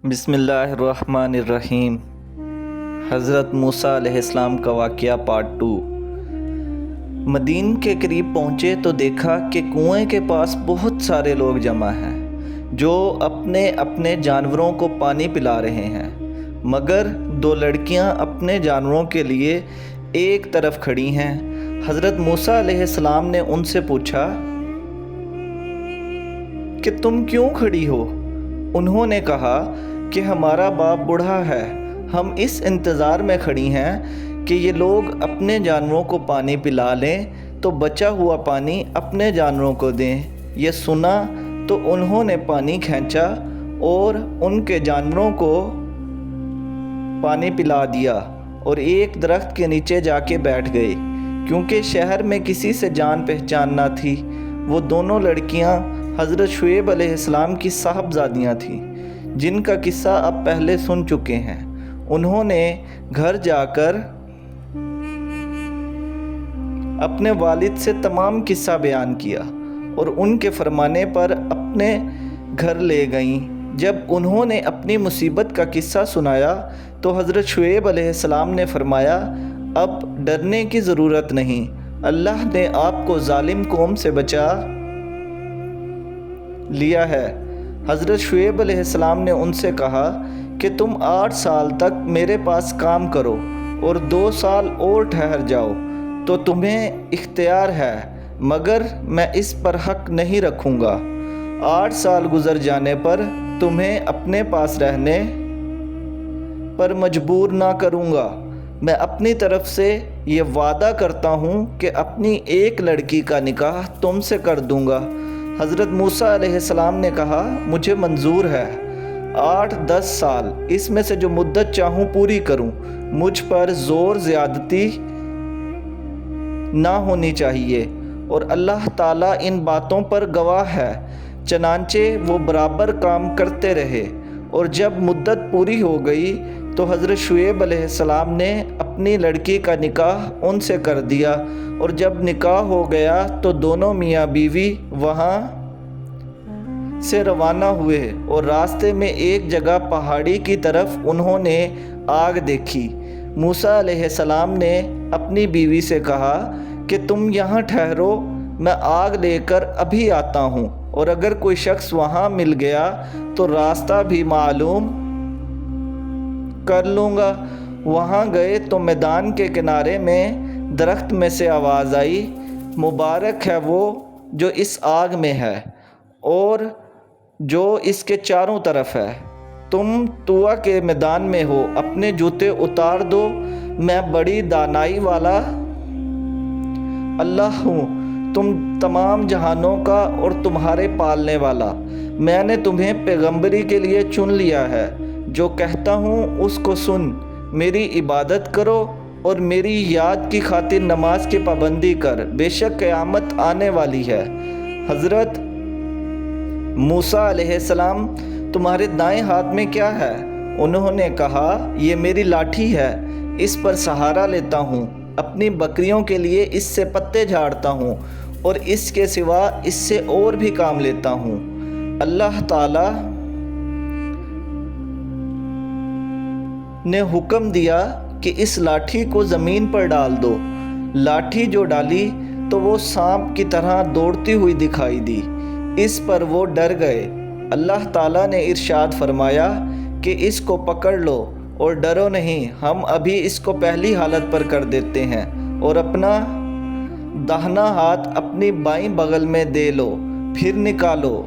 بسم اللہ الرحمن الرحیم۔ حضرت موسیٰ علیہ السلام کا واقعہ پارٹ 2۔ مدین کے قریب پہنچے تو دیکھا کہ کنویں کے پاس بہت سارے لوگ جمع ہیں جو اپنے اپنے جانوروں کو پانی پلا رہے ہیں، مگر دو لڑکیاں اپنے جانوروں کے لیے ایک طرف کھڑی ہیں۔ حضرت موسیٰ علیہ السلام نے ان سے پوچھا کہ تم کیوں کھڑی ہو؟ انہوں نے کہا کہ ہمارا باپ بوڑھا ہے، ہم اس انتظار میں کھڑی ہیں کہ یہ لوگ اپنے جانوروں کو پانی پلا لیں تو بچا ہوا پانی اپنے جانوروں کو دیں۔ یہ سنا تو انہوں نے پانی کھینچا اور ان کے جانوروں کو پانی پلا دیا اور ایک درخت کے نیچے جا کے بیٹھ گئے، کیونکہ شہر میں کسی سے جان پہچان نہ تھی۔ وہ دونوں لڑکیاں حضرت شعیب علیہ السلام کی صاحبزادیاں تھیں، جن کا قصہ اب پہلے سن چکے ہیں۔ انہوں نے گھر جا کر اپنے والد سے تمام قصہ بیان کیا اور ان کے فرمانے پر اپنے گھر لے گئیں۔ جب انہوں نے اپنی مصیبت کا قصہ سنایا تو حضرت شعیب علیہ السلام نے فرمایا، اب ڈرنے کی ضرورت نہیں، اللہ نے آپ کو ظالم قوم سے بچا لیا ہے۔ حضرت شعیب علیہ السلام نے ان سے کہا کہ تم 8 سال تک میرے پاس کام کرو اور 2 سال اور ٹھہر جاؤ تو تمہیں اختیار ہے، مگر میں اس پر حق نہیں رکھوں گا۔ 8 سال گزر جانے پر تمہیں اپنے پاس رہنے پر مجبور نہ کروں گا۔ میں اپنی طرف سے یہ وعدہ کرتا ہوں کہ اپنی ایک لڑکی کا نکاح تم سے کر دوں گا۔ حضرت موسیٰ علیہ السلام نے کہا، مجھے منظور ہے، 8-10 سال، اس میں سے جو مدت چاہوں پوری کروں، مجھ پر زور زیادتی نہ ہونی چاہیے، اور اللہ تعالیٰ ان باتوں پر گواہ ہے۔ چنانچہ وہ برابر کام کرتے رہے، اور جب مدت پوری ہو گئی تو حضرت شعیب علیہ السلام نے اپنی لڑکی کا نکاح ان سے کر دیا، اور جب نکاح ہو گیا تو دونوں میاں بیوی وہاں سے روانہ ہوئے، اور راستے میں ایک جگہ پہاڑی کی طرف انہوں نے آگ دیکھی۔ موسیٰ علیہ السلام نے اپنی بیوی سے کہا کہ تم یہاں ٹھہرو، میں آگ لے کر ابھی آتا ہوں، اور اگر کوئی شخص وہاں مل گیا تو راستہ بھی معلوم کر لوں گا۔ وہاں گئے تو میدان کے کنارے میں درخت میں سے آواز آئی، مبارک ہے وہ جو اس آگ میں ہے اور جو اس کے چاروں طرف ہے۔ تم طوع کے میدان میں ہو، اپنے جوتے اتار دو، میں بڑی دانائی والا اللہ ہوں، تم تمام جہانوں کا اور تمہارے پالنے والا۔ میں نے تمہیں پیغمبری کے لیے چن لیا ہے، جو کہتا ہوں اس کو سن، میری عبادت کرو اور میری یاد کی خاطر نماز کی پابندی کر، بے شک قیامت آنے والی ہے۔ حضرت موسیٰ علیہ السلام، تمہارے دائیں ہاتھ میں کیا ہے؟ انہوں نے کہا، یہ میری لاٹھی ہے، اس پر سہارا لیتا ہوں، اپنی بکریوں کے لیے اس سے پتے جھاڑتا ہوں، اور اس کے سوا اس سے اور بھی کام لیتا ہوں۔ اللہ تعالیٰ نے حکم دیا کہ اس لاٹھی کو زمین پر ڈال دو۔ لاٹھی جو ڈالی تو وہ سانپ کی طرح دوڑتی ہوئی دکھائی دی، اس پر وہ ڈر گئے۔ اللہ تعالیٰ نے ارشاد فرمایا کہ اس کو پکڑ لو اور ڈرو نہیں، ہم ابھی اس کو پہلی حالت پر کر دیتے ہیں، اور اپنا داہنا ہاتھ اپنی بائیں بغل میں دے لو، پھر نکالو،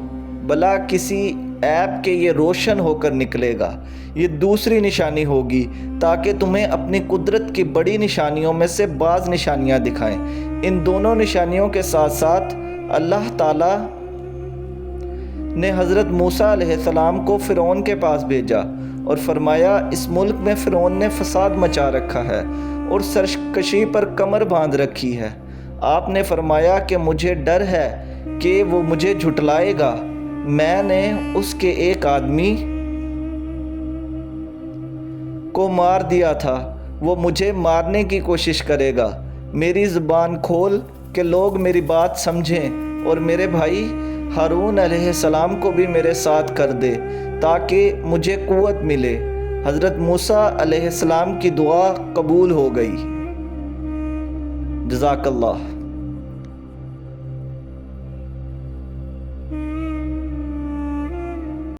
بلا کسی عیب کے یہ روشن ہو کر نکلے گا۔ یہ دوسری نشانی ہوگی تاکہ تمہیں اپنی قدرت کی بڑی نشانیوں میں سے بعض نشانیاں دکھائیں۔ ان دونوں نشانیوں کے ساتھ ساتھ اللہ تعالیٰ نے حضرت موسیٰ علیہ السلام کو فرعون کے پاس بھیجا اور فرمایا، اس ملک میں فرعون نے فساد مچا رکھا ہے اور سرکشی پر کمر باندھ رکھی ہے۔ آپ نے فرمایا کہ مجھے ڈر ہے کہ وہ مجھے جھٹلائے گا۔ میں نے اس کے ایک آدمی کو مار دیا تھا، وہ مجھے مارنے کی کوشش کرے گا۔ میری زبان کھول کہ لوگ میری بات سمجھیں، اور میرے بھائی ہارون علیہ السلام کو بھی میرے ساتھ کر دے تاکہ مجھے قوت ملے۔ حضرت موسیٰ علیہ السلام کی دعا قبول ہو گئی۔ جزاک اللہ۔